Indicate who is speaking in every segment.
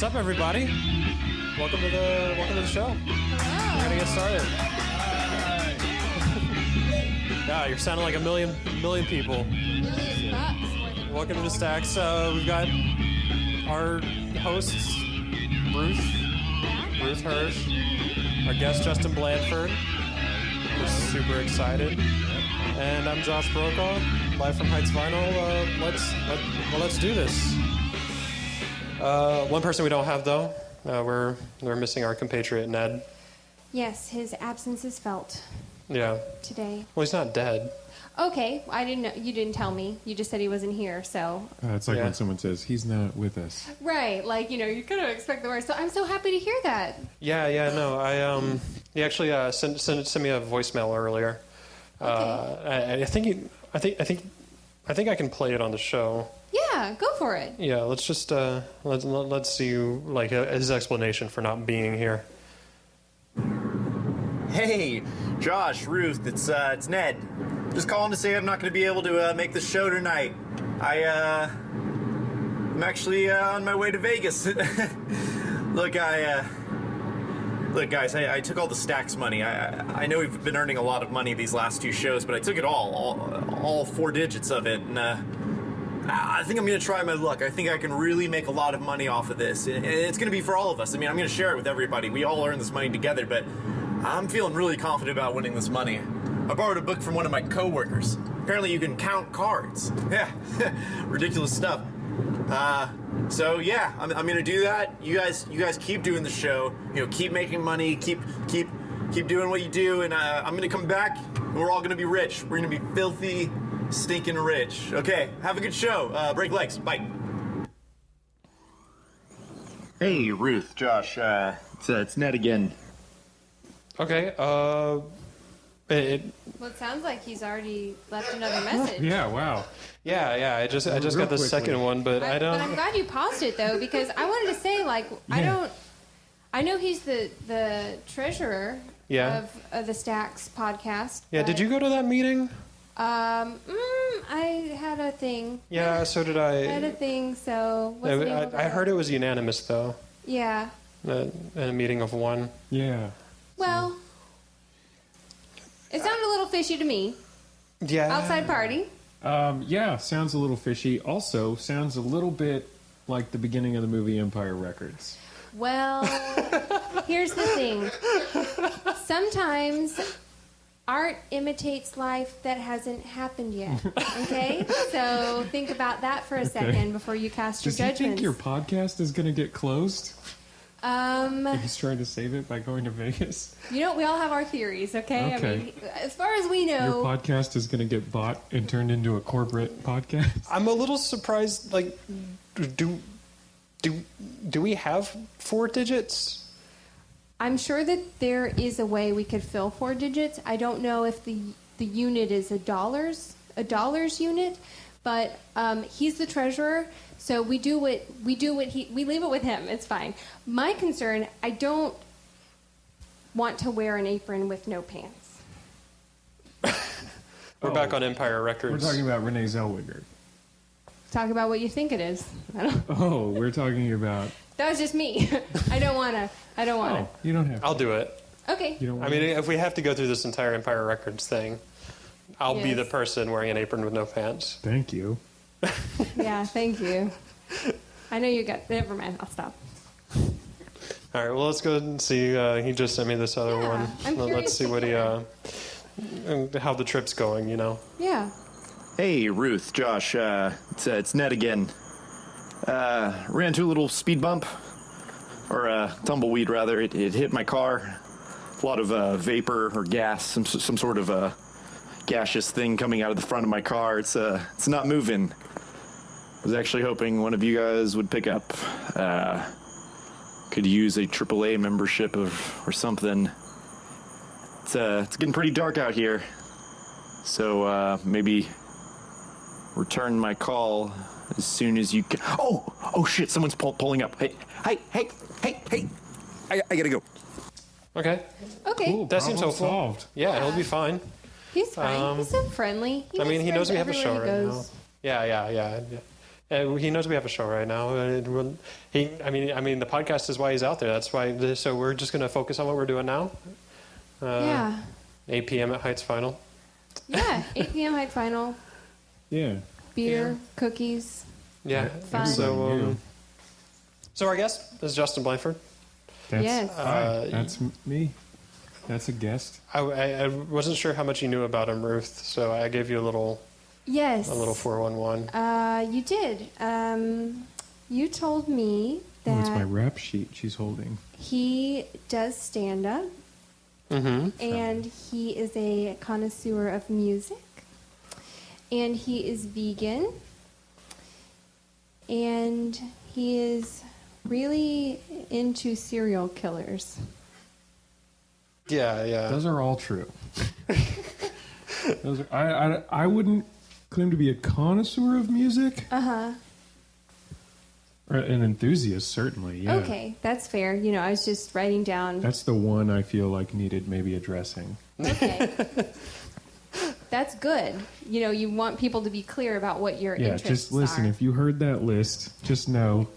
Speaker 1: What's up, everybody? Welcome to the show.
Speaker 2: Hello.
Speaker 1: We're gonna get started. Yeah, you're sounding like a million people.
Speaker 2: $1,000,000
Speaker 1: Welcome to the Stacks. We've got our hosts, Ruth Hirsch, our guest Justin Blandford. We're super excited, and I'm Josh Brokaw, live from Heights Vinyl. Let's do this. One person we don't have though. We're missing our compatriot Ned.
Speaker 2: Yes, his absence is felt.
Speaker 1: Yeah.
Speaker 2: Today.
Speaker 1: Well, he's not dead.
Speaker 2: Okay, I didn't know. You didn't tell me. You just said he wasn't here, so.
Speaker 3: It's like when someone says he's not with us.
Speaker 2: Right, like you kind of expect the worst. So I'm so happy to hear that.
Speaker 1: Yeah. No, he actually sent me a voicemail earlier.
Speaker 2: Okay.
Speaker 1: I think I can play it on the show.
Speaker 2: Yeah, go for it.
Speaker 1: Yeah, let's just let's see like his explanation for not being here.
Speaker 4: Hey, Josh, Ruth, it's Ned. Just calling to say I'm not going to be able to make the show tonight. I'm actually on my way to Vegas. Look, guys, I took all the Stacks money. I know we've been earning a lot of money these last two shows, but I took it all 4 digits of it, and I think I'm going to try my luck. I think I can really make a lot of money off of this, and it's going to be for all of us. I mean, I'm going to share it with everybody. We all earn this money together, but I'm feeling really confident about winning this money. I borrowed a book from one of my coworkers. Apparently you can count cards. Yeah, ridiculous stuff. So yeah, I'm gonna do that. You guys keep doing the show. You know, keep making money. Keep doing what you do, and I'm gonna come back, and we're all gonna be rich. We're gonna be filthy, stinking rich. Okay, have a good show. Break legs. Bye. Hey, Ruth, Josh. It's Ned again.
Speaker 1: Okay.
Speaker 2: Well, it sounds like he's already left another message.
Speaker 3: Yeah, wow.
Speaker 1: Yeah. I just got the
Speaker 3: quickly.
Speaker 1: second one, but I don't.
Speaker 2: But I'm glad you paused it though, because I wanted to say, like,
Speaker 3: Yeah.
Speaker 2: I know he's the treasurer
Speaker 1: Yeah.
Speaker 2: of the Stacks podcast.
Speaker 1: Yeah. Did you go to that meeting?
Speaker 2: I had a thing.
Speaker 1: Yeah. So did I.
Speaker 2: I had a thing, so wasn't able to
Speaker 1: I
Speaker 2: go.
Speaker 1: heard it was unanimous though.
Speaker 2: Yeah.
Speaker 1: In a meeting of one.
Speaker 3: Yeah.
Speaker 2: Well, it sounded a little fishy to me.
Speaker 1: Yeah.
Speaker 2: Outside party.
Speaker 3: Yeah, sounds a little fishy. Also, sounds a little bit like the beginning of the movie Empire Records.
Speaker 2: Well, here's the thing. Sometimes art imitates life that hasn't happened yet. Okay? So think about that for a second before you cast your
Speaker 3: Does he
Speaker 2: judgments.
Speaker 3: think your podcast is going to get closed? He's trying to save it by going to Vegas.
Speaker 2: You know, we all have our theories, okay?
Speaker 3: Okay.
Speaker 2: I mean, as far as we know.
Speaker 3: Your podcast is going to get bought and turned into a corporate podcast?
Speaker 1: I'm a little surprised. Like, do we have 4 digits?
Speaker 2: I'm sure that there is a way we could fill 4 digits. I don't know if the unit is a dollars unit, but he's the treasurer, so we leave it with him. It's fine. My concern, I don't want to wear an apron with no pants.
Speaker 1: We're back on Empire Records.
Speaker 3: We're talking about Renee Zellweger.
Speaker 2: Talk about what you think it is.
Speaker 3: Oh, we're talking about...
Speaker 2: That was just me. I don't want to.
Speaker 3: Oh, you don't have to.
Speaker 1: I'll do it.
Speaker 2: Okay.
Speaker 3: You don't
Speaker 1: I
Speaker 3: want
Speaker 1: mean, if we have to go through this entire Empire Records thing, I'll be
Speaker 2: Yes.
Speaker 1: the person wearing an apron with no pants.
Speaker 3: Thank you.
Speaker 2: Yeah, thank you. I know you got... Never mind. I'll stop.
Speaker 1: All right, well, let's go and see. He just sent me this other
Speaker 2: Yeah,
Speaker 1: one.
Speaker 2: I'm
Speaker 1: Let's
Speaker 2: curious
Speaker 1: see
Speaker 2: to
Speaker 1: what
Speaker 2: hear.
Speaker 1: how the trip's going, you know.
Speaker 2: Yeah.
Speaker 4: Hey, Ruth, Josh. It's Ned again. Ran into a little speed bump, or tumbleweed rather. It hit my car. A lot of vapor or gas, some sort of gaseous thing coming out of the front of my car. It's not moving. I was actually hoping one of you guys would pick up. Could use a AAA membership or something. It's getting pretty dark out here, so maybe return my call as soon as you can. Oh shit! Someone's pulling up. Hey! I gotta go.
Speaker 1: Okay.
Speaker 2: Okay.
Speaker 3: Cool,
Speaker 1: That seems
Speaker 3: problem
Speaker 1: hopeful.
Speaker 3: solved.
Speaker 1: Yeah, he'll be fine.
Speaker 2: He's fine. He's so friendly.
Speaker 1: I mean, he knows we have a show right now.
Speaker 2: goes.
Speaker 1: Yeah. He knows we have a show right now. I mean, the podcast is why he's out there. That's why. So we're just going to focus on what we're doing now.
Speaker 2: Yeah.
Speaker 1: 8 p.m. at Heights Final.
Speaker 2: Yeah. 8 p.m. Heights Final.
Speaker 3: Yeah.
Speaker 2: Beer, cookies.
Speaker 1: Yeah.
Speaker 2: Fun.
Speaker 1: So our guest is Justin Blandford.
Speaker 3: That's,
Speaker 2: Yes.
Speaker 3: hi, that's me. That's a guest.
Speaker 1: I wasn't sure how much you knew about him, Ruth. So I gave you a little
Speaker 2: Yes.
Speaker 1: 411.
Speaker 2: You did. You told me
Speaker 3: Oh, it's my
Speaker 2: that
Speaker 3: rap sheet she's holding.
Speaker 2: he does stand up
Speaker 1: Mm-hmm.
Speaker 2: and he is a connoisseur of music and he is vegan and he is really into serial killers.
Speaker 1: Yeah.
Speaker 3: Those are all true. I wouldn't claim to be a connoisseur of music. Or an enthusiast, certainly, yeah.
Speaker 2: Okay, that's fair. You know, I was just writing down.
Speaker 3: That's the one I feel like needed maybe addressing.
Speaker 2: Okay. That's good. You know, you want people to be clear about what your
Speaker 3: Yeah,
Speaker 2: interests
Speaker 3: just listen.
Speaker 2: are.
Speaker 3: If you heard that list, just know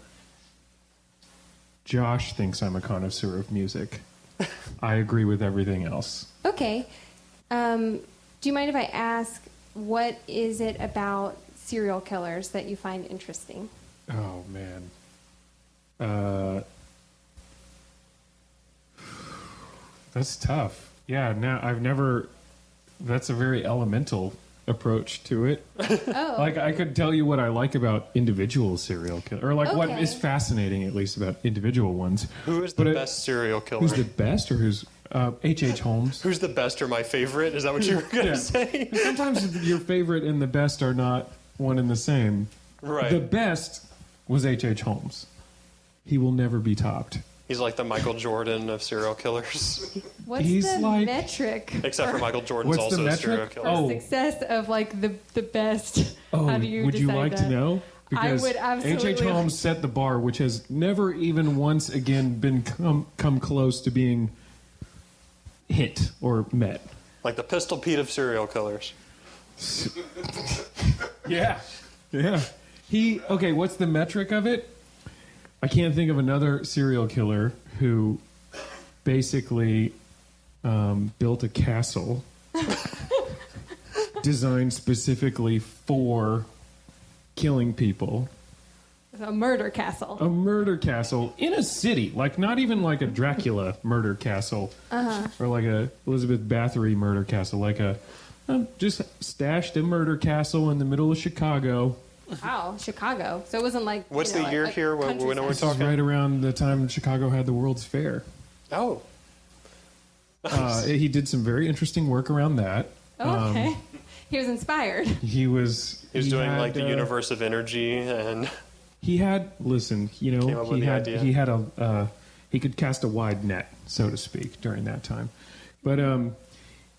Speaker 3: Josh thinks I'm a connoisseur of music. I agree with everything else.
Speaker 2: Okay. Do you mind if I ask, what is it about serial killers that you find interesting?
Speaker 3: Oh, man. That's tough. Yeah, now I've never... That's a very elemental approach to it.
Speaker 2: Oh.
Speaker 3: Like, I could tell you what I like about individual serial killers, or like what
Speaker 2: Okay.
Speaker 3: is fascinating, at least, about individual ones.
Speaker 1: Who is the
Speaker 3: But
Speaker 1: best serial killer?
Speaker 3: Who's the best, or who's H.H. Holmes?
Speaker 1: Who's the best or my favorite? Is that what you were going to
Speaker 3: Yeah.
Speaker 1: say?
Speaker 3: Sometimes your favorite and the best are not one and the same.
Speaker 1: Right.
Speaker 3: The best was H.H. Holmes. He will never be topped.
Speaker 1: He's like the Michael Jordan of serial killers.
Speaker 2: What's
Speaker 3: He's
Speaker 2: the
Speaker 3: like-
Speaker 2: metric
Speaker 1: Except for Michael Jordan's
Speaker 3: What's the
Speaker 1: also a
Speaker 3: metric?
Speaker 1: serial killer.
Speaker 3: Oh.
Speaker 2: success of like the best?
Speaker 3: Oh,
Speaker 2: How do you
Speaker 3: would you
Speaker 2: decide
Speaker 3: like
Speaker 2: that?
Speaker 3: to know? Because
Speaker 2: would absolutely
Speaker 3: H.H. Holmes set the bar, which has never even once again been come close to being hit or met.
Speaker 1: Like the Pistol Pete of serial killers.
Speaker 3: Yeah. Yeah. Okay, what's the metric of it? I can't think of another serial killer who basically built a castle designed specifically for killing people.
Speaker 2: A murder castle.
Speaker 3: A murder castle in a city, like not even like a Dracula murder castle, or like a Elizabeth Bathory murder castle, like a just stashed a murder castle in the middle of Chicago.
Speaker 2: Wow, Chicago. So it wasn't like.
Speaker 1: What's
Speaker 2: you know,
Speaker 1: the year
Speaker 2: a
Speaker 1: here when
Speaker 2: countryside.
Speaker 1: we're
Speaker 3: This is
Speaker 1: talking?
Speaker 3: right around the time Chicago had the World's Fair.
Speaker 1: Oh.
Speaker 3: He did some very interesting work around that.
Speaker 2: Oh, okay. He was inspired.
Speaker 3: He was
Speaker 1: Doing
Speaker 3: had,
Speaker 1: like the universe of energy and
Speaker 3: He had listen, you
Speaker 1: Came
Speaker 3: know,
Speaker 1: up with
Speaker 3: he
Speaker 1: the
Speaker 3: had
Speaker 1: idea.
Speaker 3: he had a he could cast a wide net, so to speak, during that time. But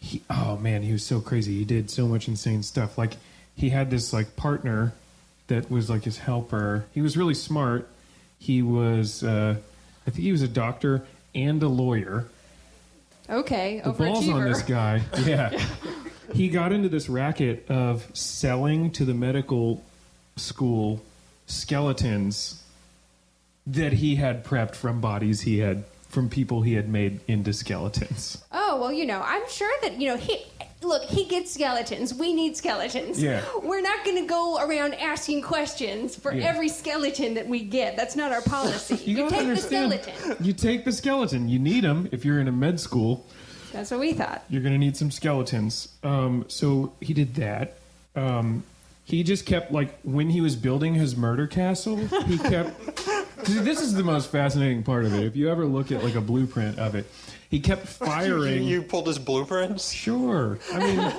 Speaker 3: he was so crazy. He did so much insane stuff. Like he had this like partner that was like his helper. He was really smart. He was I think he was a doctor and a lawyer.
Speaker 2: Okay,
Speaker 3: The balls on this
Speaker 2: overachiever.
Speaker 3: guy. Yeah. He got into this racket of selling to the medical school skeletons that he had prepped from bodies he had from people he had made into skeletons.
Speaker 2: Oh, well, you know, I'm sure that, you know, he gets skeletons. We need skeletons.
Speaker 3: Yeah.
Speaker 2: We're not going to go around asking questions for
Speaker 3: Yeah.
Speaker 2: every skeleton that we get. That's not our policy.
Speaker 3: You gotta
Speaker 2: take
Speaker 3: understand.
Speaker 2: the skeleton.
Speaker 3: You take the skeleton. You need them if you're in a med school.
Speaker 2: That's what we thought.
Speaker 3: You're going to need some skeletons. So he did that. He just kept, like, when he was building his murder castle, he kept... This is the most fascinating part of it. If you ever look at, like, a blueprint of it, he kept firing...
Speaker 1: you pulled his blueprints.
Speaker 3: Sure. I mean,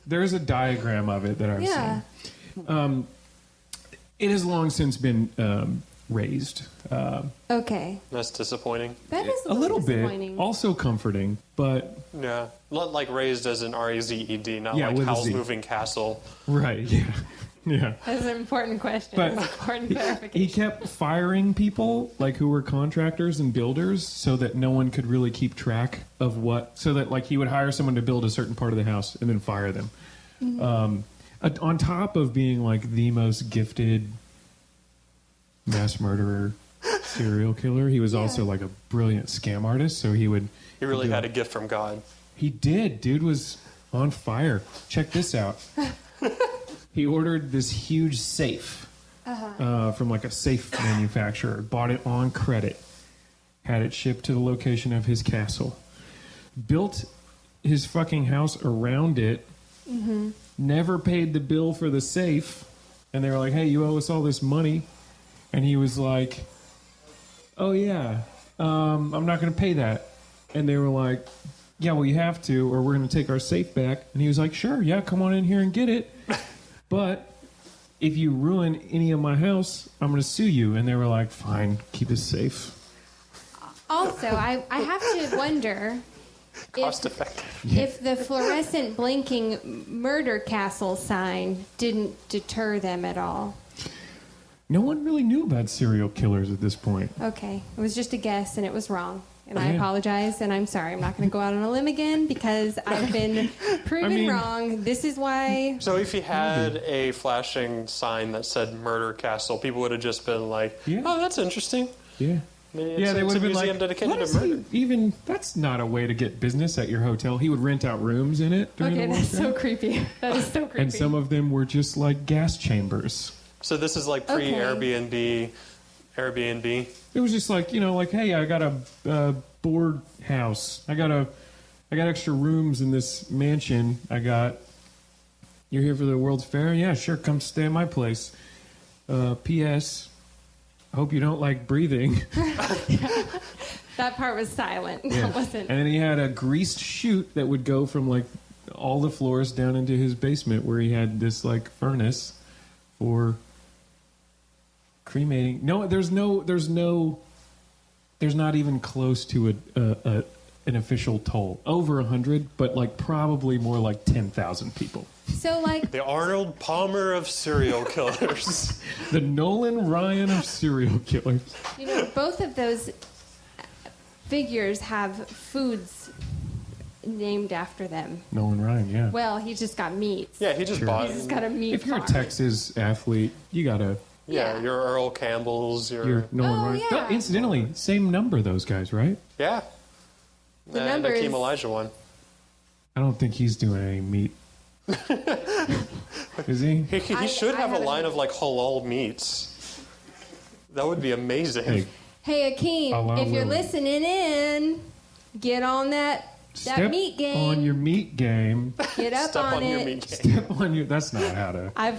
Speaker 3: there's a diagram of it that I've
Speaker 2: Yeah.
Speaker 3: seen. It has long since been razed.
Speaker 2: Okay.
Speaker 1: That's disappointing.
Speaker 2: That is
Speaker 3: A little bit.
Speaker 2: disappointing.
Speaker 3: Also comforting, but...
Speaker 1: Yeah, not like raised as an R-A-Z-E-D, not
Speaker 3: Yeah,
Speaker 1: like
Speaker 3: with a
Speaker 1: Howl's
Speaker 3: Z.
Speaker 1: Moving Castle.
Speaker 3: Right, yeah. Yeah.
Speaker 2: That's an important question.
Speaker 3: But
Speaker 2: That's important
Speaker 3: he
Speaker 2: clarification.
Speaker 3: kept firing people like who were contractors and builders so that no one could really keep track of what, so that like he would hire someone to build a certain part of the house and then fire them. On top of being like the most gifted mass murderer, serial killer. He was also like a brilliant scam artist. So he would.
Speaker 5: He really had a gift from God.
Speaker 3: He did. Dude was on fire. Check this out. He ordered this huge safe from like a safe manufacturer. Bought it on credit. Had it shipped to the location of his castle. Built his fucking house around it. Never paid the bill for the safe. And they were like, hey, you owe us all this money. And he was like, oh yeah, I'm not going to pay that. And they were like, yeah, well, you have to, or we're going to take our safe back. And he was like, sure, yeah, come on in here and get it. But if you ruin any of my house, I'm going to sue you. And they were like, fine, keep it safe.
Speaker 2: Also, I have to wonder
Speaker 5: Cost effective.
Speaker 2: if the fluorescent blinking murder castle sign didn't deter them at all.
Speaker 3: No one really knew about serial killers at this point.
Speaker 2: Okay, it was just a guess and it was wrong. And I
Speaker 3: Yeah.
Speaker 2: apologize and I'm sorry. I'm not going to go out on a limb again because I've been proven wrong. This is why.
Speaker 5: So if he had a flashing sign that said Murder Castle, people would have just been like,
Speaker 3: Yeah.
Speaker 5: oh, that's interesting.
Speaker 3: Yeah.
Speaker 5: Maybe
Speaker 3: Yeah, they would
Speaker 5: it's a
Speaker 3: have been
Speaker 5: museum
Speaker 3: like,
Speaker 5: dedicated
Speaker 3: what
Speaker 5: to
Speaker 3: is
Speaker 5: murder.
Speaker 3: he even? That's not a way to get business at your hotel. He would rent out rooms in it. during
Speaker 2: Okay,
Speaker 3: the
Speaker 2: that's so
Speaker 3: lockdown.
Speaker 2: creepy. That is so creepy.
Speaker 3: And some of them were just like gas chambers.
Speaker 5: So this is like
Speaker 2: Okay.
Speaker 5: Airbnb.
Speaker 3: It was just like, like, hey, I got a board house. I got extra rooms in this mansion. You're here for the World's Fair? Yeah, sure. Come stay at my place. P.S. I hope you don't like breathing.
Speaker 2: That part was silent.
Speaker 3: Yeah.
Speaker 2: That wasn't.
Speaker 3: And then he had a greased chute that would go from like all the floors down into his basement where he had this like furnace for cremating. No, there's not even close to an official toll. Over 100, but like probably more like 10,000 people.
Speaker 2: So, like,
Speaker 5: The Arnold Palmer of serial killers.
Speaker 3: The Nolan Ryan of serial killers.
Speaker 2: both of those figures have foods named after them.
Speaker 3: Nolan Ryan, yeah.
Speaker 2: Well, he's just got meats.
Speaker 5: Yeah, he just
Speaker 3: Sure.
Speaker 5: bought
Speaker 2: He's just got a meat
Speaker 3: If you're a
Speaker 2: farm.
Speaker 3: Texas athlete, you gotta.
Speaker 5: Yeah,
Speaker 2: Yeah.
Speaker 5: your Earl Campbell's,
Speaker 3: You're Nolan
Speaker 2: Oh,
Speaker 3: Ryan.
Speaker 2: yeah.
Speaker 3: Oh, incidentally, same number, those guys, right?
Speaker 5: Yeah.
Speaker 2: The
Speaker 5: and
Speaker 2: number
Speaker 5: Akeem
Speaker 2: is-
Speaker 5: Elijah one.
Speaker 3: I don't think he's doing any meat. Is he?
Speaker 5: He should
Speaker 2: I
Speaker 5: have a
Speaker 2: haven't-
Speaker 5: line of like halal meats. That would be amazing.
Speaker 3: Hey,
Speaker 2: Hey, Akeem,
Speaker 3: Allah
Speaker 2: if you're
Speaker 3: will.
Speaker 2: listening in, get on that
Speaker 3: step
Speaker 2: meat game.
Speaker 3: on your meat game.
Speaker 2: Get up
Speaker 5: Step
Speaker 2: on
Speaker 5: on
Speaker 2: it.
Speaker 5: your meat game.
Speaker 3: Step on your. That's not how to.
Speaker 2: I've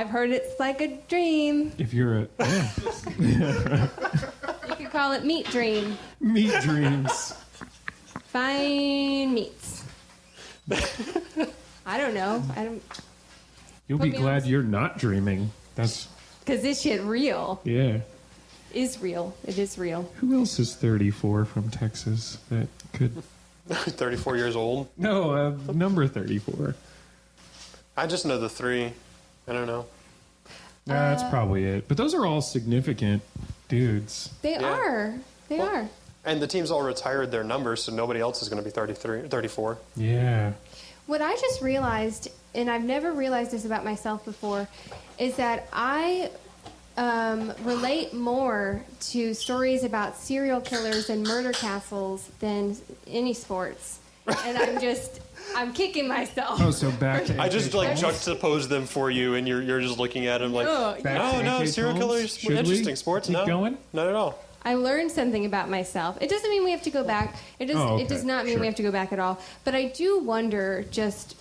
Speaker 2: heard it's like a dream.
Speaker 3: If you're a
Speaker 2: You could call it meat dream.
Speaker 3: meat dreams.
Speaker 2: Fine meats. I don't know.
Speaker 3: You'll
Speaker 2: Put
Speaker 3: be
Speaker 2: me on
Speaker 3: glad
Speaker 2: the-
Speaker 3: you're not dreaming. That's
Speaker 2: Because this shit real.
Speaker 3: yeah.
Speaker 2: Is real. It is real.
Speaker 3: Who else is 34 from Texas that could?
Speaker 5: 34 years old.
Speaker 3: No, number 34.
Speaker 5: I just know the three. I don't know.
Speaker 3: That's probably it. But those are all significant dudes.
Speaker 2: They
Speaker 5: Yeah.
Speaker 2: are. They
Speaker 5: Well-
Speaker 2: are.
Speaker 5: And the teams all retired their numbers, so nobody else is going to be 34.
Speaker 3: Yeah.
Speaker 2: What I just realized, and I've never realized this about myself before, is that I relate more to stories about serial killers and murder castles than any sports. And I'm kicking myself.
Speaker 3: Oh, so back to
Speaker 5: I just like
Speaker 3: AK Holmes?
Speaker 5: juxtapose them for you, and you're just looking at them like,
Speaker 2: Oh,
Speaker 3: Back to
Speaker 5: no,
Speaker 3: AK
Speaker 5: serial
Speaker 3: Holmes?
Speaker 5: killers,
Speaker 3: Should we
Speaker 5: interesting sports.
Speaker 3: keep
Speaker 5: No,
Speaker 3: going?
Speaker 5: not at all.
Speaker 2: I learned something about myself. It doesn't mean we have to go back. It does not mean
Speaker 3: Sure.
Speaker 2: we have to go back at all. But I do wonder just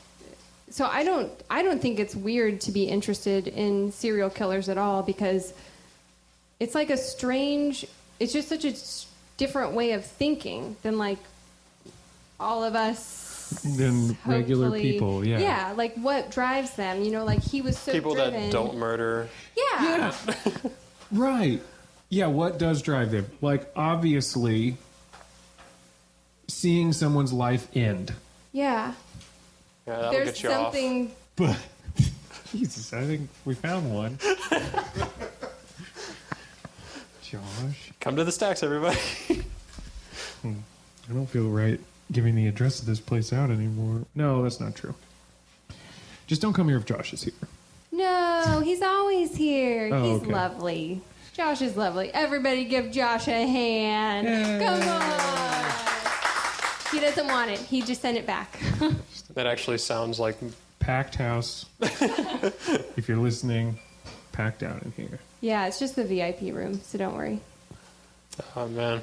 Speaker 2: so I don't think it's weird to be interested in serial killers at all because it's like it's just such a different way of thinking than like all of us
Speaker 3: Than regular
Speaker 2: hopefully-
Speaker 3: people, yeah.
Speaker 2: Yeah, like what drives them, like he was so
Speaker 5: People
Speaker 2: driven.
Speaker 5: that don't murder.
Speaker 2: Yeah.
Speaker 3: Right. Yeah, what does drive them? Like, obviously, seeing someone's life end.
Speaker 2: Yeah.
Speaker 5: Yeah, that'll
Speaker 2: There's
Speaker 5: get you off.
Speaker 2: something
Speaker 3: But, Jesus, I think we found one. Josh,
Speaker 5: Come to the stacks, everybody.
Speaker 3: I don't feel right giving the address of this place out anymore. No, that's not true. Just don't come here if Josh is here.
Speaker 2: No. No, he's always here.
Speaker 3: Oh,
Speaker 2: He's
Speaker 3: okay.
Speaker 2: lovely. Josh is lovely. Everybody give Josh a hand.
Speaker 3: Yay.
Speaker 2: Come on. He doesn't want it. He just sent it back.
Speaker 5: That actually sounds like
Speaker 3: Packed house. If you're listening, packed out in here.
Speaker 2: Yeah, it's just the VIP room, so don't worry.
Speaker 5: oh man.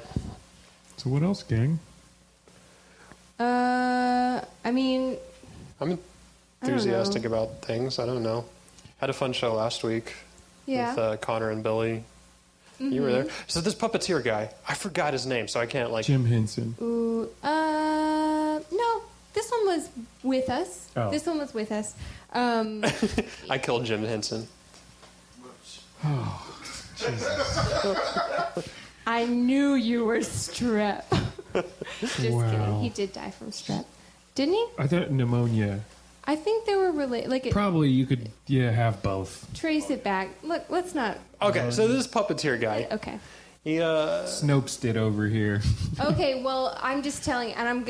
Speaker 3: So what else, gang?
Speaker 2: I mean,
Speaker 5: I'm enthusiastic about things. I don't know. Had a fun show last week
Speaker 2: yeah.
Speaker 5: with Connor and Billy. You were there. So this puppeteer guy, I forgot his name, so I can't like.
Speaker 3: Jim Henson.
Speaker 2: Ooh, no, this one was with us.
Speaker 3: Oh.
Speaker 2: This one was with us.
Speaker 5: I killed Jim Henson.
Speaker 2: I knew you were strep. Just
Speaker 3: Wow.
Speaker 2: kidding. He did die from strep. Didn't he?
Speaker 3: I thought pneumonia.
Speaker 2: I think they were related. Like,
Speaker 3: Probably you could, have both.
Speaker 2: trace it back. Look, let's not.
Speaker 5: Okay, so this puppeteer guy,
Speaker 2: Okay.
Speaker 5: he
Speaker 3: Snopes did over here.
Speaker 2: Okay, well, I'm just telling, and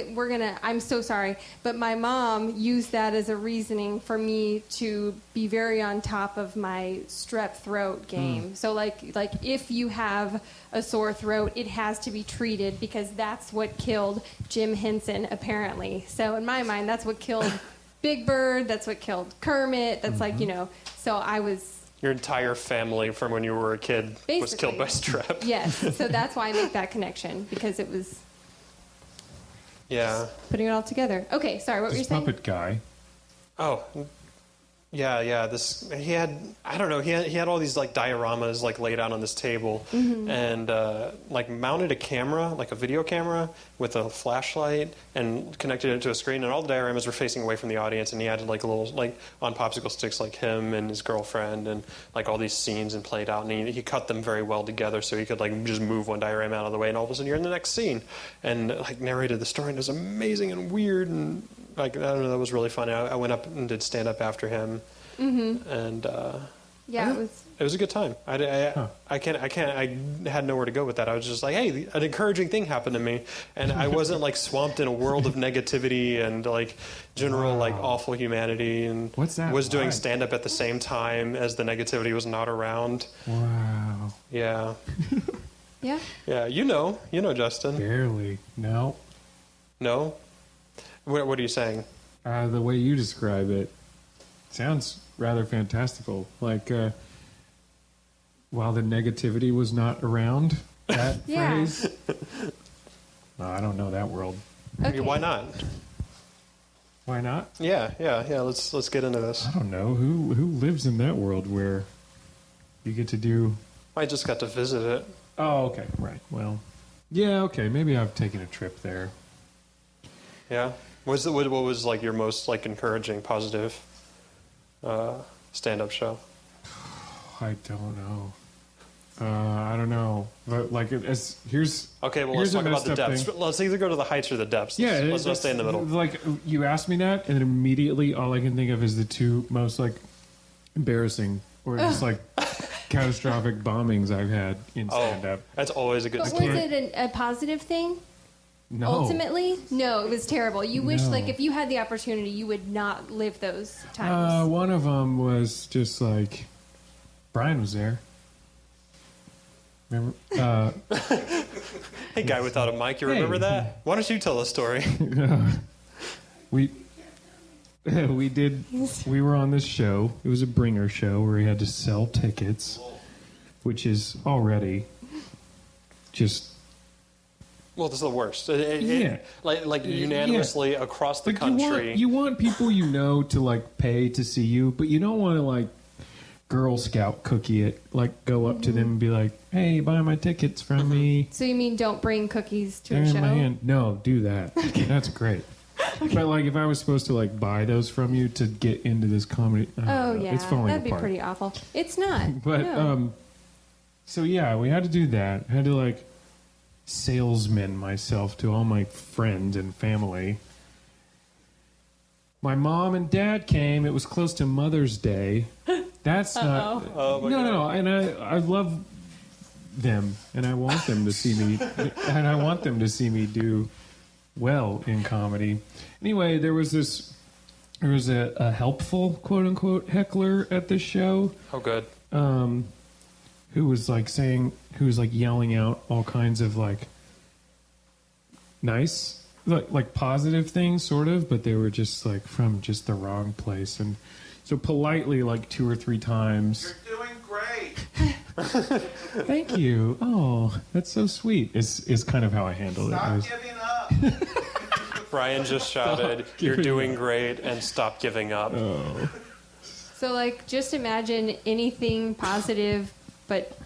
Speaker 2: I'm so sorry, but my mom used that as a reasoning for me to be very on top of my strep throat game. So, like if you have a sore throat, it has to be treated because that's what killed Jim Henson, apparently. So, in my mind, that's what killed Big Bird, that's what killed Kermit, that's so I was...
Speaker 5: your entire family from when you were a kid was killed by strep.
Speaker 2: Yes, so that's why I make that connection, because it was
Speaker 5: Yeah.
Speaker 2: putting it all together. Okay, sorry, what were you
Speaker 3: This
Speaker 2: saying?
Speaker 3: puppet guy.
Speaker 5: Oh, yeah. He had all these like dioramas like laid out on this table, and like mounted a camera, like a video camera, with a flashlight, and connected it to a screen. And all the dioramas were facing away from the audience. And he had like little like on popsicle sticks, like him and his girlfriend, and like all these scenes and played out. And he cut them very well together, so he could like just move one diorama out of the way, and all of a sudden you're in the next scene, and like narrated the story. And it was amazing and weird and. Like, I don't know, that was really fun. I went up and did stand up after him, and
Speaker 2: Yeah,
Speaker 5: it was a good time. I had nowhere to go with that. I was just like, hey, an encouraging thing happened to me, and I wasn't like swamped in a world of negativity and like general like awful humanity. And
Speaker 3: What's that
Speaker 5: was doing
Speaker 3: like?
Speaker 5: stand up at the same time as the negativity was not around.
Speaker 3: Wow.
Speaker 5: Yeah,
Speaker 2: yeah.
Speaker 5: yeah. You know, Justin.
Speaker 3: Barely. No.
Speaker 5: No, what are you saying?
Speaker 3: The way you describe it sounds rather fantastical. Like, while the negativity was not around, that
Speaker 2: Yeah.
Speaker 3: phrase. I don't know that world.
Speaker 2: Okay.
Speaker 5: Why not?
Speaker 3: Why not?
Speaker 5: Yeah. Let's get into this.
Speaker 3: I don't know. Who lives in that world where you get to do...
Speaker 5: I just got to visit it.
Speaker 3: Oh, okay. Right. Well, yeah, okay. Maybe I've taken a trip there.
Speaker 5: Yeah. What was like your most like encouraging, positive stand-up show?
Speaker 3: I don't know. I don't know. But like, here's
Speaker 5: Okay, well
Speaker 3: here's
Speaker 5: let's talk
Speaker 3: a
Speaker 5: about the
Speaker 3: messed up
Speaker 5: depths.
Speaker 3: thing.
Speaker 5: Let's either go to the heights or the depths.
Speaker 3: Yeah,
Speaker 5: Let's not stay in the middle.
Speaker 3: Like, you asked me that, and then immediately all I can think of is the two most like embarrassing or just like catastrophic bombings I've had in stand-up.
Speaker 5: That's always a good
Speaker 2: But was
Speaker 5: story.
Speaker 2: it a positive thing?
Speaker 3: No.
Speaker 2: Ultimately, no, it was terrible. You wish,
Speaker 3: No.
Speaker 2: like, if you had the opportunity, you would not live those times.
Speaker 3: One of them was just like Brian was there. Remember?
Speaker 5: Hey, guy without a mic, you remember that? Why don't you tell the story?
Speaker 3: we were on this show. It was a bringer show where we had to sell tickets, which is already just
Speaker 5: Well, this is the worst.
Speaker 3: Yeah.
Speaker 5: Like unanimously across the
Speaker 3: like
Speaker 5: country.
Speaker 3: you want people you know to like pay to see you, but you don't want to like Girl Scout cookie it. Like go up to them and be like, "Hey, buy my tickets from me."
Speaker 2: So you mean don't bring cookies to
Speaker 3: They're
Speaker 2: a
Speaker 3: in
Speaker 2: show?
Speaker 3: my hand. No, do that. That's great. But like, if I was supposed to like buy those from you to get into this comedy, I don't
Speaker 2: Oh
Speaker 3: know.
Speaker 2: yeah,
Speaker 3: it's falling
Speaker 2: that'd be
Speaker 3: apart.
Speaker 2: pretty awful. It's not.
Speaker 3: But
Speaker 2: no.
Speaker 3: so yeah, we had to do that. I had to like salesman myself to all my friends and family. My mom and dad came. It was close to Mother's Day. That's not.
Speaker 5: Oh, my
Speaker 3: no. And I love them, and I want them to see me, and I want them to see me do well in comedy. Anyway, there was this there was a helpful quote unquote heckler at this show.
Speaker 5: Oh, good.
Speaker 3: Who was like yelling out all kinds of like nice, like positive things, sort of, but they were just like from just the wrong place. And so politely, like 2 or 3 times.
Speaker 6: You're doing great.
Speaker 3: Thank you. Oh, that's so sweet. Is kind of how I handled it. I
Speaker 6: Stop
Speaker 3: was,
Speaker 6: giving up.
Speaker 5: Brian just shouted, "You're
Speaker 3: giving
Speaker 5: doing great," and stop giving up.
Speaker 3: oh.
Speaker 2: So, like, just imagine anything positive, but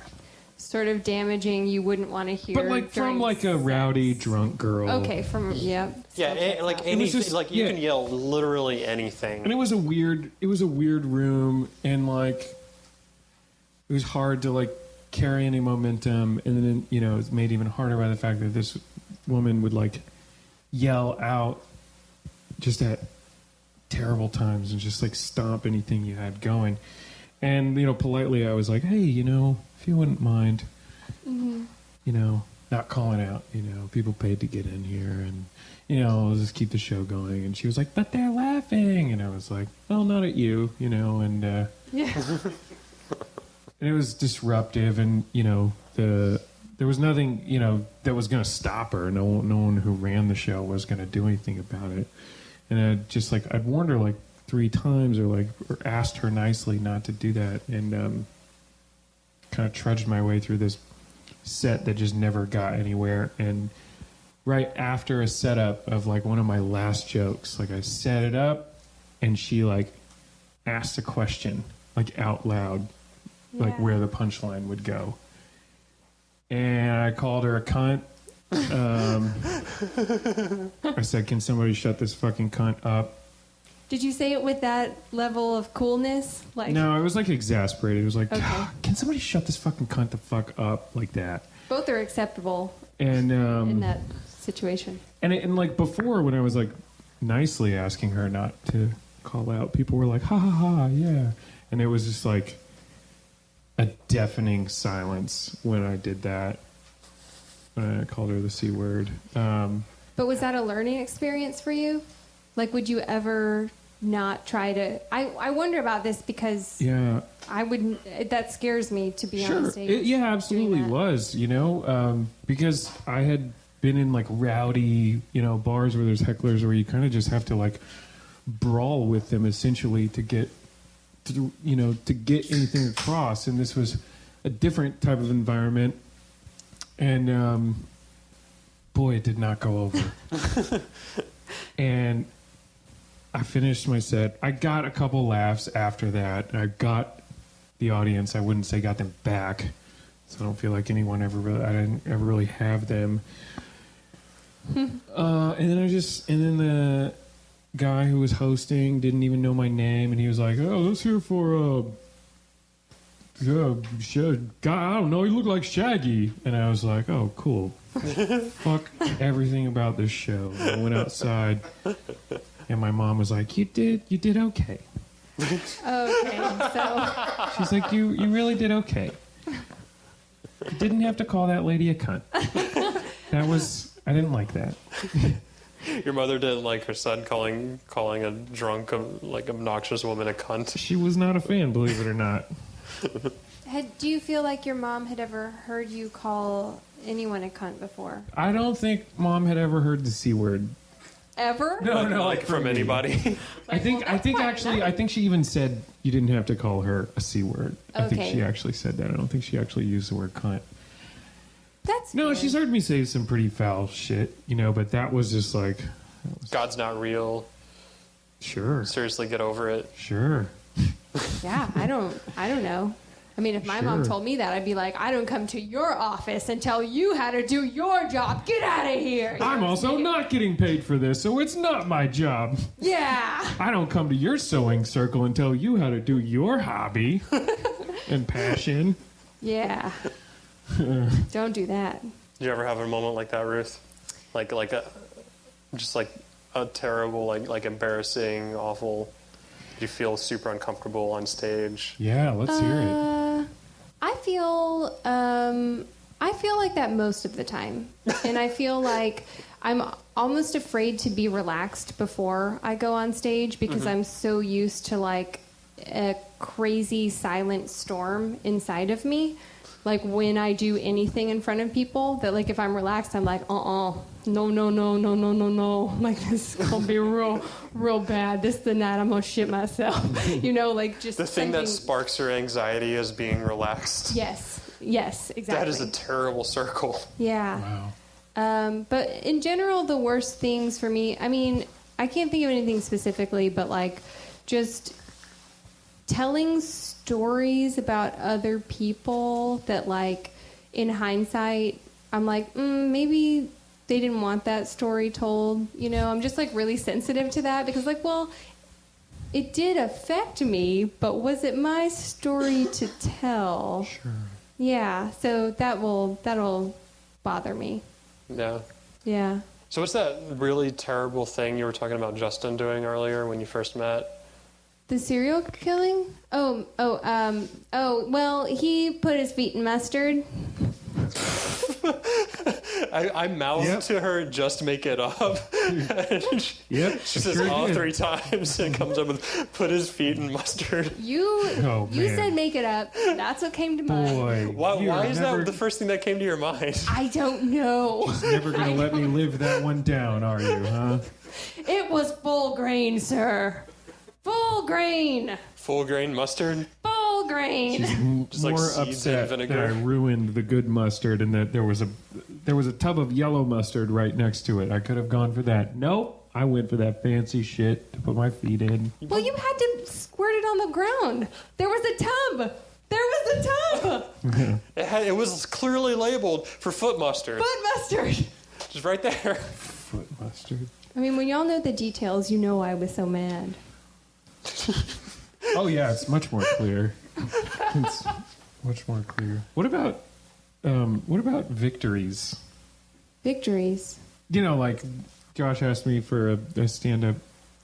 Speaker 2: sort of damaging you wouldn't want to hear.
Speaker 3: But like from
Speaker 2: during
Speaker 3: like a
Speaker 2: sex.
Speaker 3: rowdy drunk girl.
Speaker 2: Okay, from
Speaker 5: Yeah, like
Speaker 3: was
Speaker 5: anything.
Speaker 3: just-
Speaker 5: Like you
Speaker 3: yeah.
Speaker 5: can yell literally anything.
Speaker 3: And it was a weird room, and like it was hard to like carry any momentum, and then you know it's made even harder by the fact that this woman would like yell out just at terrible times and just like stomp anything you had going. And you know, politely I was like, hey, you know, if you wouldn't mind, you know, not calling out, you know, people paid to get in here, and you know, I'll just keep the show going. And she was like, but they're laughing, and I was like, well, not at you, you know. And
Speaker 2: Yeah.
Speaker 3: and it was disruptive, and you know, there was nothing, you know, that was going to stop her. No one who ran the show was going to do anything about it. And I'd warned her like 3 times, or asked her nicely not to do that, and kind of trudged my way through this set that just never got anywhere. And right after a setup of like one of my last jokes, like I set it up, and she like asked a question like out loud, like
Speaker 2: Yeah.
Speaker 3: where the punchline would go. And I called her a cunt. I said, can somebody shut this fucking cunt up?
Speaker 2: Did you say it with that level of coolness? Like,
Speaker 3: No, I was like exasperated. It was like,
Speaker 2: Okay.
Speaker 3: can somebody shut this fucking cunt the fuck up like that?
Speaker 2: both are acceptable
Speaker 3: And
Speaker 2: in that situation.
Speaker 3: and like before, when I was like nicely asking her not to call out, people were like, ha ha ha, yeah. And it was just like a deafening silence when I did that. When I called her the C word.
Speaker 2: But was that a learning experience for you? Like, would you ever not try to? I wonder about this because
Speaker 3: Yeah.
Speaker 2: I wouldn't. That scares me to be on stage.
Speaker 3: It, yeah, absolutely
Speaker 2: doing that.
Speaker 3: was, you know, because I had been in like rowdy, you know, bars where there's hecklers where you kind of just have to like brawl with them essentially to get to, you know, to get anything across. And this was a different type of environment. And boy, it did not go over. And I finished my set. I got a couple laughs after that. I got the audience. I wouldn't say got them back, so I don't feel like anyone ever really. I didn't ever really have them. And then the guy who was hosting didn't even know my name, and he was like, "Oh, let's hear for guy. I don't know. He looked like Shaggy," and I was like, "Oh, cool." Fuck everything about this show. I went outside. And my mom was like, you did okay.
Speaker 2: Okay, so
Speaker 3: She's like, you really did okay. You didn't have to call that lady a cunt. I didn't like that.
Speaker 5: Your mother didn't like her son calling a drunk, like obnoxious woman a cunt.
Speaker 3: She was not a fan, believe it or not.
Speaker 2: do you feel like your mom had ever heard you call anyone a cunt before?
Speaker 3: I don't think mom had ever heard the C word.
Speaker 2: Ever?
Speaker 3: No,
Speaker 5: like from anybody.
Speaker 3: I think actually, I think she even said you didn't have to call her a C word. I think
Speaker 2: Okay.
Speaker 3: she actually said that. I don't think she actually used the word cunt.
Speaker 2: That's
Speaker 3: No,
Speaker 2: fair.
Speaker 3: she's heard me say some pretty foul shit, you know, but that was just like,
Speaker 5: God's not real.
Speaker 3: sure,
Speaker 5: Seriously, get over it.
Speaker 3: sure.
Speaker 2: Yeah, I don't know. I mean, if my mom
Speaker 3: Sure.
Speaker 2: told me that, I'd be like, I don't come to your office and tell you how to do your job. Get out of here.
Speaker 3: I'm also not getting paid for this, so it's not my job.
Speaker 2: Yeah.
Speaker 3: I don't come to your sewing circle and tell you how to do your hobby and passion.
Speaker 2: Yeah. Don't do that.
Speaker 5: Did you ever have a moment like that, Ruth? Like a terrible, like embarrassing, awful. You feel super uncomfortable on stage.
Speaker 3: Yeah, let's hear it.
Speaker 2: I feel I feel like that most of the time. And I feel like I'm almost afraid to be relaxed before I go on stage because I'm so used to like a crazy silent storm inside of me. Like when I do anything in front of people, that like if I'm relaxed, I'm like, no. Like this is gonna be real bad. This and that, I'm gonna shit myself. Like just
Speaker 5: The thing that
Speaker 2: something-
Speaker 5: sparks your anxiety is being relaxed.
Speaker 2: Yes, exactly.
Speaker 5: That is a terrible circle.
Speaker 2: Yeah.
Speaker 3: Wow.
Speaker 2: But in general, the worst things for me, I mean, I can't think of anything specifically, but like just telling stories about other people that like in hindsight, I'm like, maybe they didn't want that story told. I'm just like really sensitive to that because like, well, it did affect me, but was it my story to tell?
Speaker 3: Sure.
Speaker 2: Yeah, so that'll bother me.
Speaker 5: Yeah.
Speaker 2: Yeah.
Speaker 5: So what's that really terrible thing you were talking about Justin doing earlier when you first met?
Speaker 2: The serial killing? Well, he put his feet in mustard.
Speaker 5: I mouthed to her, just make it up.
Speaker 3: Yep.
Speaker 5: She says all 3 times and comes up with, put his feet in mustard.
Speaker 2: You
Speaker 3: man.
Speaker 2: said make it up. That's what came to mind.
Speaker 3: Boy.
Speaker 5: Why is that the first thing that came to your mind?
Speaker 2: I don't know.
Speaker 3: Never gonna let me live that one down, are you, huh?
Speaker 2: It was full grain, sir. Full grain.
Speaker 5: Full grain mustard?
Speaker 2: Full grain.
Speaker 5: Just like
Speaker 3: More
Speaker 5: seeds and
Speaker 3: upset that
Speaker 5: vinegar.
Speaker 3: I ruined the good mustard and that there was a tub of yellow mustard right next to it. I could have gone for that. Nope. I went for that fancy shit to put my feet in.
Speaker 2: Well, you had to squirt it on the ground. There was a tub.
Speaker 5: It was clearly labeled for foot mustard.
Speaker 2: Foot mustard.
Speaker 5: Just right there.
Speaker 3: Foot mustard.
Speaker 2: I mean, when y'all know the details, you know I was so mad.
Speaker 3: Oh yeah, it's much more clear. It's much more clear. What about victories?
Speaker 2: Victories.
Speaker 3: Like Josh asked me for a stand-up,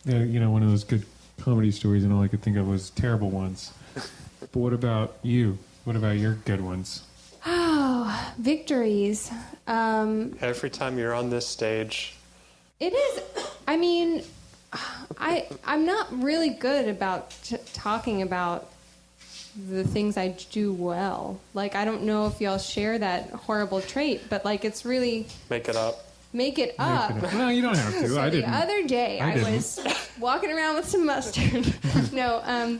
Speaker 3: one of those good comedy stories, and all I could think of was terrible ones. But what about you? What about your good ones?
Speaker 2: Oh, victories.
Speaker 5: Every time you're on this stage.
Speaker 2: It is. I mean, I'm not really good about talking about the things I do well. Like, I don't know if y'all share that horrible trait, but like, it's really
Speaker 5: Make it up.
Speaker 2: make it up.
Speaker 3: No, you don't have to.
Speaker 2: So
Speaker 3: I
Speaker 2: the
Speaker 3: didn't.
Speaker 2: other day,
Speaker 3: I
Speaker 2: I
Speaker 3: didn't.
Speaker 2: was walking around with some mustard. No,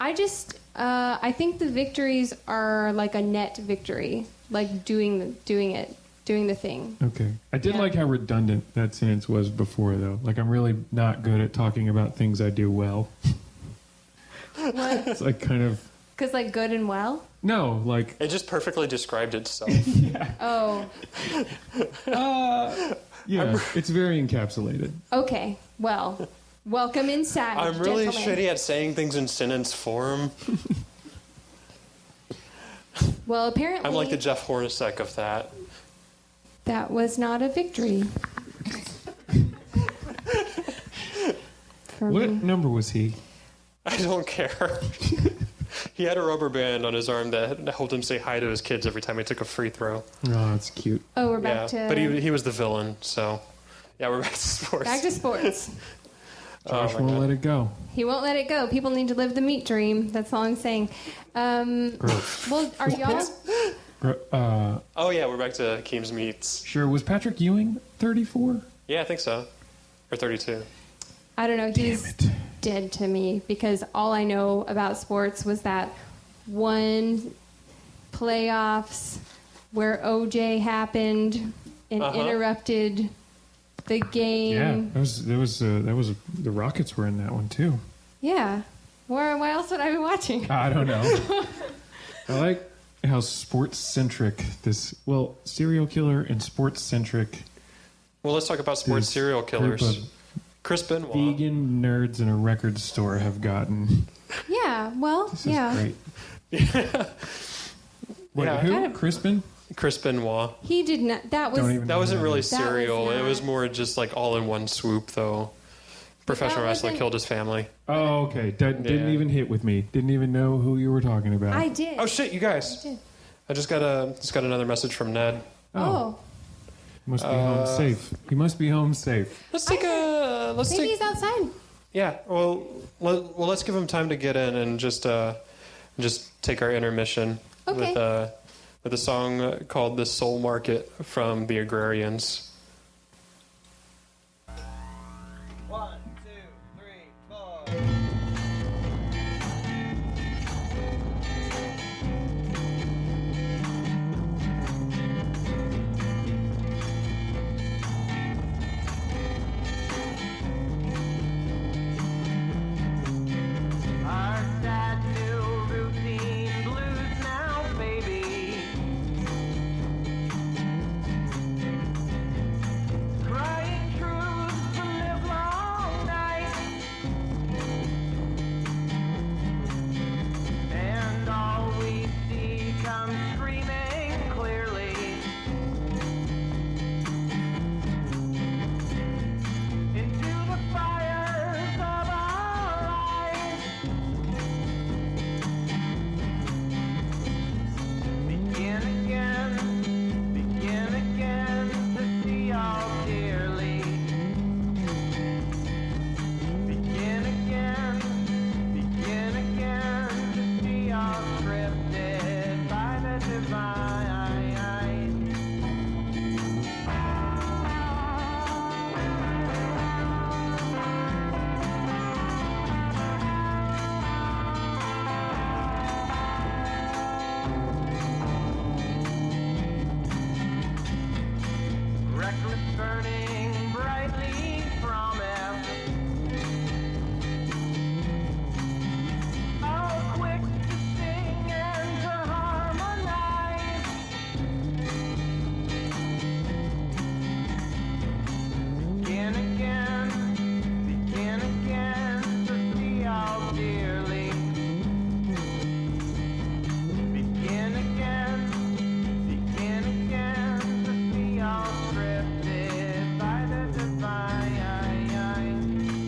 Speaker 2: I just I think the victories are like a net victory, like doing the thing.
Speaker 3: Okay. I did
Speaker 2: Yeah.
Speaker 3: like how redundant that sentence was before, though. Like, I'm really not good at talking about things I do well.
Speaker 2: What?
Speaker 3: It's like kind of...
Speaker 2: Because like good and well.
Speaker 3: No, like...
Speaker 5: It just perfectly described itself.
Speaker 2: Oh,
Speaker 3: Yeah, it's very encapsulated.
Speaker 2: okay. Well, welcome inside.
Speaker 5: I'm really
Speaker 2: gentlemen.
Speaker 5: shitty at saying things in sentence form.
Speaker 2: Well, apparently
Speaker 5: I'm like the Jeff Hornacek of that.
Speaker 2: that was not a victory. For
Speaker 3: What
Speaker 2: me.
Speaker 3: number was he?
Speaker 5: I don't care. He had a rubber band on his arm that helped him say hi to his kids every time he took a free throw.
Speaker 3: Oh, that's cute.
Speaker 2: Oh, we're
Speaker 5: Yeah,
Speaker 2: back to
Speaker 5: but he was the villain, so yeah, we're back to sports.
Speaker 2: back to sports.
Speaker 3: Josh
Speaker 5: my
Speaker 3: won't
Speaker 5: God.
Speaker 3: let it go.
Speaker 2: He won't let it go. People need to live the meat dream. That's all I'm saying.
Speaker 3: Gross.
Speaker 2: Well, are y'all?
Speaker 5: Oh yeah, we're back to Keem's Meats.
Speaker 3: Sure, was Patrick Ewing 34?
Speaker 5: Yeah, I think so, or 32.
Speaker 2: I don't know. He's
Speaker 3: it.
Speaker 2: dead to me because all I know about sports was that one playoffs where OJ happened and interrupted the game.
Speaker 3: Yeah, that was the Rockets were in that one too.
Speaker 2: Yeah. Why else would I be watching?
Speaker 3: I don't know. I like how sports-centric serial killer and sports-centric
Speaker 5: Well, let's talk about sports
Speaker 3: This
Speaker 5: serial
Speaker 3: group
Speaker 5: killers.
Speaker 3: of
Speaker 5: Chris Benoit.
Speaker 3: vegan nerds in a record store have gotten.
Speaker 2: Yeah. Well,
Speaker 3: This
Speaker 2: yeah.
Speaker 3: is great. Wait,
Speaker 5: Yeah.
Speaker 3: who?
Speaker 2: Kind of-
Speaker 3: Crispin?
Speaker 5: Chris Benoit.
Speaker 2: He did not. That was.
Speaker 3: Don't even
Speaker 5: That
Speaker 3: know
Speaker 5: wasn't
Speaker 3: who
Speaker 5: really
Speaker 3: is.
Speaker 2: That was
Speaker 5: serial. It
Speaker 2: not-
Speaker 5: was more just like all in one swoop, though. Professional wrestler
Speaker 2: wasn't-
Speaker 5: killed his family.
Speaker 3: Oh, okay. That didn't
Speaker 5: Yeah.
Speaker 3: even hit with me. Didn't even know who you were talking about.
Speaker 2: I did.
Speaker 5: Oh shit, you guys!
Speaker 2: I did.
Speaker 5: I just got another message from Ned.
Speaker 2: Oh.
Speaker 3: Must be home safe. He must be home safe.
Speaker 2: Maybe he's outside.
Speaker 5: Yeah. Well, let's give him time to get in and just take our intermission with a song called "The Soul Market" from the Agrarians.
Speaker 6: 1, 2, 3, 4. Our sad new routine blues now, baby. Crying truths from livelong nights, and all we see comes screaming clearly. Into the fires of our eyes. Begin again to see all dearly. Begin again to see all scripted by the divine. Reckless burning brightly promise. Oh, quick to sing and to harmonize. Begin again to see all dearly. Begin again to see all scripted by the divine.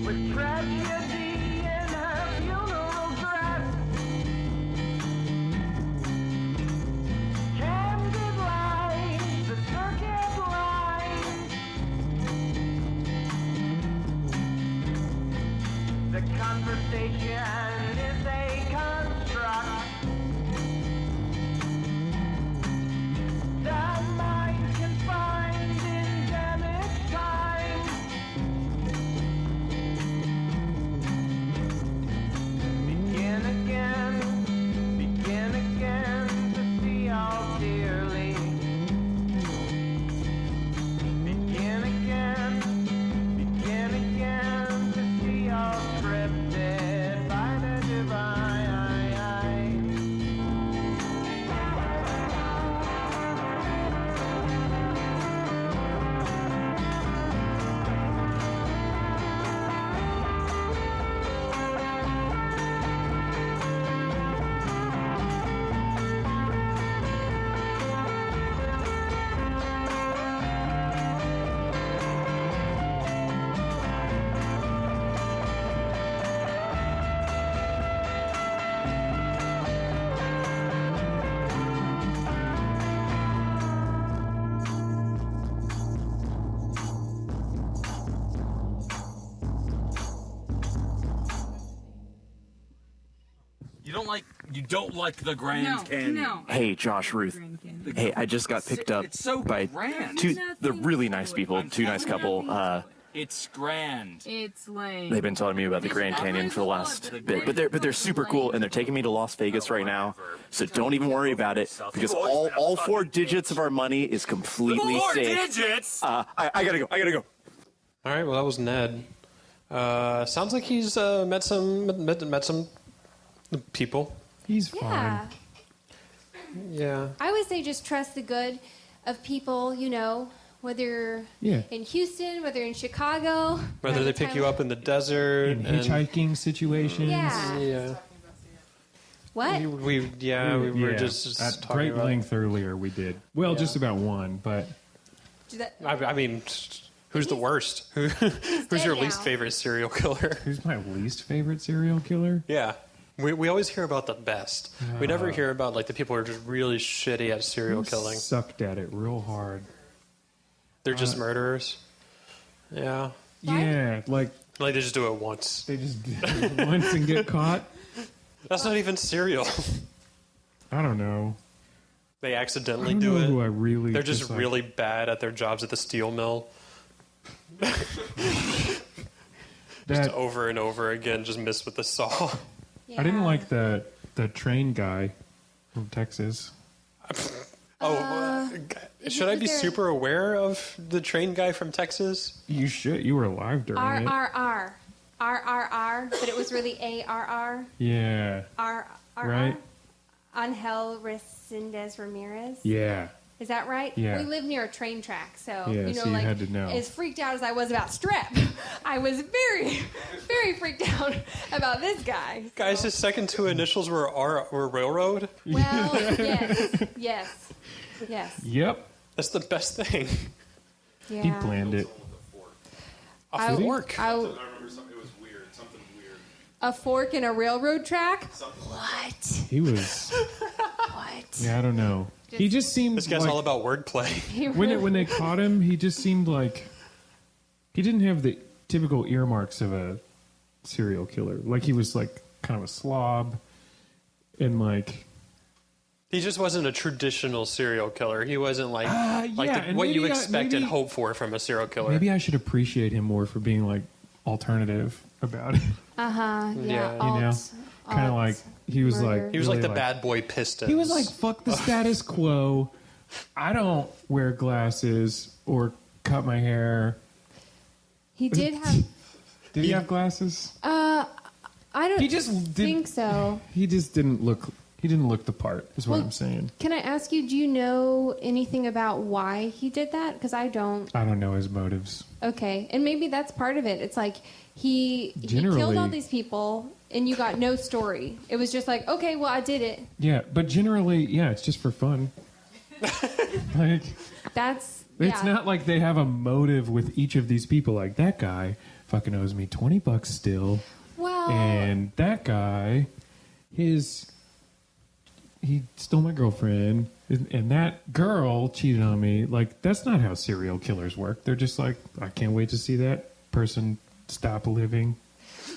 Speaker 6: With tragedy in her funeral dress, candid lights, the circuit lines. The conversation is a construct. The mind confined in damaged time. Begin again to see all dearly. Begin again to see all scripted by the divine.
Speaker 7: You don't like the Grand Canyon.
Speaker 8: No.
Speaker 4: Hey, Josh, Ruth. Hey, I just got picked up
Speaker 7: It's so
Speaker 4: by
Speaker 7: grand.
Speaker 4: the really nice people, two nice couple.
Speaker 7: It's grand.
Speaker 8: It's lame.
Speaker 4: They've been telling me about the Grand Canyon for the last bit, but they're super cool, and they're taking me to Las Vegas right now. So don't even worry about it, because all 4 digits of our money is completely
Speaker 7: 4
Speaker 4: safe.
Speaker 7: digits!
Speaker 4: I gotta go.
Speaker 5: All right. Well, that was Ned. Sounds like he's met some people.
Speaker 3: He's fine.
Speaker 2: Yeah.
Speaker 5: Yeah.
Speaker 2: I would say just trust the good of people, whether
Speaker 3: Yeah.
Speaker 2: in Houston, whether in Chicago.
Speaker 5: Whether they pick you up in the desert.
Speaker 3: In hitchhiking situations.
Speaker 2: Yeah.
Speaker 5: Yeah.
Speaker 2: What?
Speaker 5: We were just
Speaker 3: at
Speaker 5: talking
Speaker 3: great
Speaker 5: about.
Speaker 3: length earlier. We did just about one, but
Speaker 5: I mean, who's the worst? Who's
Speaker 2: dead
Speaker 5: your
Speaker 2: now.
Speaker 5: least favorite serial killer?
Speaker 3: who's my least favorite serial killer?
Speaker 5: Yeah. We always hear about the best. We never hear about like the people who are just really shitty at serial killing.
Speaker 3: Sucked at it real hard.
Speaker 5: They're just murderers. Yeah.
Speaker 3: Yeah, like
Speaker 5: Like they just do it once.
Speaker 3: they just do it once and get caught.
Speaker 5: That's not even serial.
Speaker 3: I don't know.
Speaker 5: They
Speaker 3: I
Speaker 5: accidentally
Speaker 3: don't
Speaker 5: do
Speaker 3: know
Speaker 5: it.
Speaker 3: who I really.
Speaker 5: They're just
Speaker 3: like.
Speaker 5: really bad at their jobs at the steel mill. Just
Speaker 3: That
Speaker 5: over and over again, just miss with the saw.
Speaker 3: I didn't
Speaker 2: Yeah.
Speaker 3: like the train guy from Texas.
Speaker 5: Should I be
Speaker 2: there-
Speaker 5: super aware of the train guy from Texas?
Speaker 3: You should. You were alive during it.
Speaker 2: RRR, but it was really ARR.
Speaker 3: Yeah.
Speaker 2: RRR.
Speaker 3: Right.
Speaker 2: Angel Resendez Ramirez.
Speaker 3: Yeah.
Speaker 2: Is that right?
Speaker 3: Yeah.
Speaker 2: We live near a train track, so
Speaker 3: Yeah,
Speaker 2: you know,
Speaker 3: so you
Speaker 2: like
Speaker 3: had to know.
Speaker 2: as freaked out as I was about Strep, I was very, very freaked out about this guy.
Speaker 5: Guys, his second two initials were railroad.
Speaker 2: Well, yes.
Speaker 3: Yep.
Speaker 5: That's the best thing.
Speaker 2: Yeah.
Speaker 3: He planned it.
Speaker 5: A fork.
Speaker 7: I remember something. It was weird. Something weird.
Speaker 2: A fork in a railroad track?
Speaker 7: Something
Speaker 2: What?
Speaker 3: He was.
Speaker 2: What?
Speaker 3: Yeah, I don't know. He just seemed.
Speaker 5: This guy's
Speaker 3: like,
Speaker 5: all about wordplay.
Speaker 2: He
Speaker 3: when
Speaker 2: really-
Speaker 3: when they caught him, he just seemed like he didn't have the typical earmarks of a serial killer. Like he was like kind of a slob, and like
Speaker 5: He just wasn't a traditional serial killer. He wasn't like
Speaker 3: yeah, and
Speaker 5: what you
Speaker 3: maybe
Speaker 5: expect and
Speaker 3: maybe-
Speaker 5: hope for from a serial killer.
Speaker 3: maybe I should appreciate him more for being like alternative about it.
Speaker 2: Yeah.
Speaker 5: Yeah.
Speaker 3: You know, kind of like he was
Speaker 2: murder.
Speaker 3: like
Speaker 5: He was like
Speaker 3: really,
Speaker 5: the bad boy Pistons.
Speaker 3: He was like, fuck the status quo. I don't wear glasses or cut my hair.
Speaker 2: He did have.
Speaker 3: Did he have glasses?
Speaker 2: I don't
Speaker 3: He just
Speaker 2: think
Speaker 3: didn't.
Speaker 2: so.
Speaker 3: He just didn't look. He didn't look the part. Is what
Speaker 2: Well,
Speaker 3: I'm saying.
Speaker 2: Can I ask you, do you know anything about why he did that? Because I don't.
Speaker 3: I don't know his motives.
Speaker 2: Okay, and maybe that's part of it. It's like he killed
Speaker 3: Generally-
Speaker 2: all these people, and you got no story. It was just like, okay, well, I did it.
Speaker 3: Yeah, but generally, yeah, it's just for fun. Like,
Speaker 2: That's
Speaker 3: it's
Speaker 2: yeah.
Speaker 3: not like they have a motive with each of these people. Like that guy fucking owes me $20 still,
Speaker 2: Well,
Speaker 3: and that guy, he stole my girlfriend, and that girl cheated on me. Like that's not how serial killers work. They're just like, I can't wait to see that person stop living.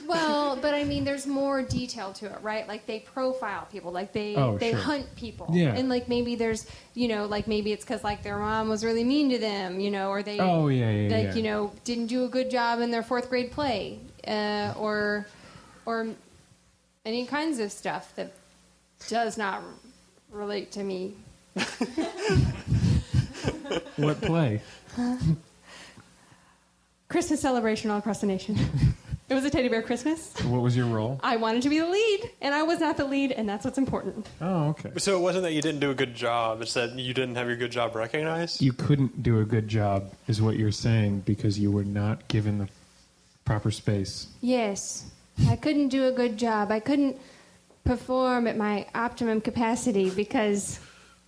Speaker 2: well, but I mean, there's more detail to it, right? Like they profile people, like they
Speaker 3: Oh, sure.
Speaker 2: hunt people,
Speaker 3: Yeah.
Speaker 2: and like maybe there's, you know, like maybe it's because like their mom was really mean to them, you know, or they,
Speaker 3: Oh, yeah,
Speaker 2: like
Speaker 3: yeah.
Speaker 2: you know, didn't do a good job in their 4th grade play, or any kinds of stuff that does not relate to me.
Speaker 3: What play?
Speaker 2: Christmas celebration all across the nation. It was a teddy bear Christmas.
Speaker 3: What was your role?
Speaker 2: I wanted to be the lead, and I was not the lead, and that's what's important.
Speaker 3: Oh, okay.
Speaker 5: So it wasn't that you didn't do a good job. It's that you didn't have your good job recognized.
Speaker 3: You couldn't do a good job, is what you're saying, because you were not given the proper space.
Speaker 2: Yes, I couldn't do a good job. I couldn't perform at my optimum capacity because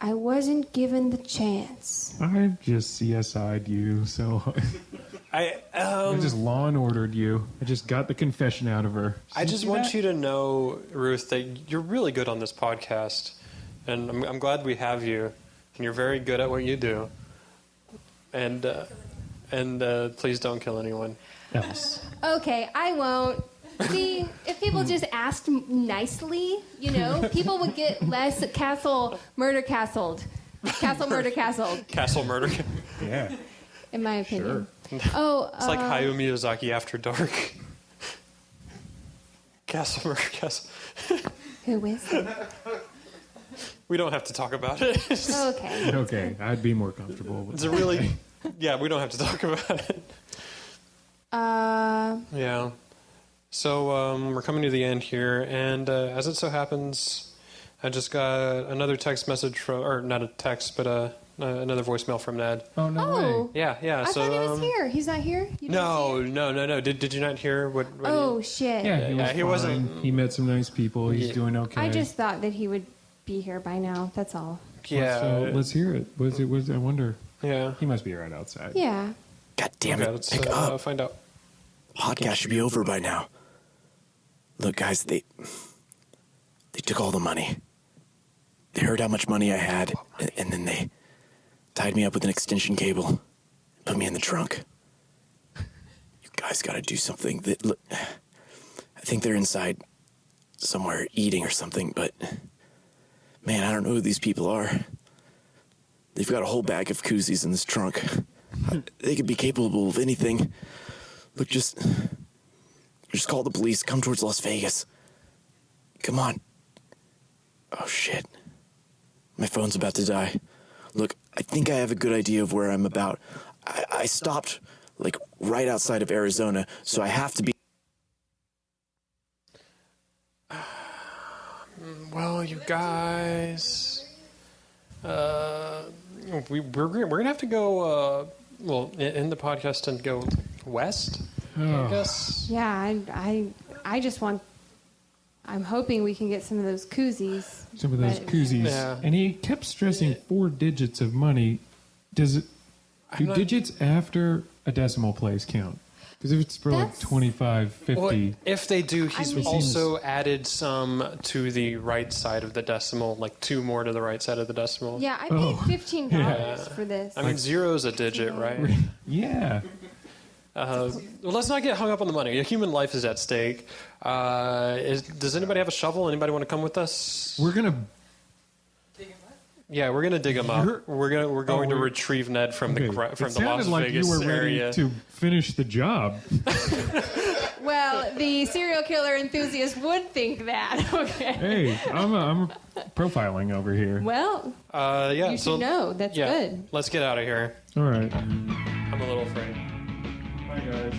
Speaker 2: I wasn't given the chance.
Speaker 3: I just CSI'd you, so I just law and ordered you. I just got the confession out of her.
Speaker 5: I just want you to know, Ruth, that you're really good on this podcast, and I'm glad we have you. And you're very good at what you do. And please don't kill anyone.
Speaker 3: else.
Speaker 2: Okay, I won't. See, if people just asked nicely, you know, people would get less castle murder castled. Castle murder castled,
Speaker 5: Castle murder.
Speaker 3: Yeah.
Speaker 2: in my opinion.
Speaker 3: Sure.
Speaker 2: Oh,
Speaker 5: It's like Hayao Miyazaki After Dark. Castle murder castle.
Speaker 2: who is it?
Speaker 5: We don't have to talk about it.
Speaker 2: Okay.
Speaker 3: Okay, I'd be more comfortable with
Speaker 5: It's a really, yeah, we don't have to talk about it. Yeah. So we're coming to the end here, and as it so happens, I just got another text message from, or not a text, but another voicemail from Ned.
Speaker 3: Oh, no
Speaker 2: Oh,
Speaker 3: way.
Speaker 5: Yeah, yeah.
Speaker 2: I
Speaker 5: so
Speaker 2: thought he was here. He's not here? You didn't
Speaker 5: no,
Speaker 2: see him?
Speaker 5: no. Did you not hear what?
Speaker 2: Oh, shit.
Speaker 3: Yeah,
Speaker 5: Yeah, he
Speaker 3: he
Speaker 5: wasn't-
Speaker 3: He met some nice people. He's
Speaker 5: Yeah.
Speaker 3: doing okay.
Speaker 2: I just thought that he would be here by now. That's all.
Speaker 5: Yeah.
Speaker 3: Let's hear it. Was it? I wonder.
Speaker 5: Yeah.
Speaker 3: He must be right outside.
Speaker 2: Yeah.
Speaker 8: God damn
Speaker 5: Okay,
Speaker 8: it.
Speaker 5: let's
Speaker 8: Pick up.
Speaker 5: find out.
Speaker 8: Podcast should be over by now. Look, guys, They took all the money. They heard how much money I had, and then they tied me up with an extension cable and put me in the trunk. You guys gotta do something. I think they're inside somewhere eating or something, but man, I don't know who these people are. They've got a whole bag of koozies in this trunk. They could be capable of anything. Look, just call the police. Come towards Las Vegas. Come on. Oh, shit. My phone's about to die. Look, I think I have a good idea of where I'm about. I stopped, like, right outside of Arizona, so I have to be...
Speaker 5: Well, you guys, we're gonna have to go. In the podcast and go west. I guess.
Speaker 2: Yeah, I just want. I'm hoping we can get some of those koozies.
Speaker 3: Some of those
Speaker 2: but-
Speaker 3: koozies.
Speaker 5: Yeah.
Speaker 3: And he kept stressing 4 digits of money. Does it... Do digits after a decimal place count? Because if it's for like
Speaker 2: That's-
Speaker 3: 25, 50...
Speaker 5: Well, if they do, he's
Speaker 2: I mean-
Speaker 5: also added some to the right side of the decimal, like 2 more to the right side of the decimal.
Speaker 2: Yeah, I paid $15 for this.
Speaker 5: I mean, 0 is a digit, right?
Speaker 3: Yeah.
Speaker 5: Well, let's not get hung up on the money. A human life is at stake. Does anybody have a shovel? Anybody want to come with us?
Speaker 3: We're going to...
Speaker 5: Yeah, we're gonna dig him up. We're going to retrieve Ned from the from
Speaker 3: it
Speaker 5: the Las
Speaker 3: sounded like
Speaker 5: Vegas
Speaker 3: you were
Speaker 5: area.
Speaker 3: ready to finish the job.
Speaker 2: Well, the serial killer enthusiast would think that. Okay.
Speaker 3: Hey, I'm profiling over here.
Speaker 2: Well,
Speaker 5: Yeah,
Speaker 2: you should know. That's
Speaker 5: yeah,
Speaker 2: good.
Speaker 5: let's get out of here.
Speaker 3: All right.
Speaker 5: I'm a little afraid.
Speaker 3: Bye, guys.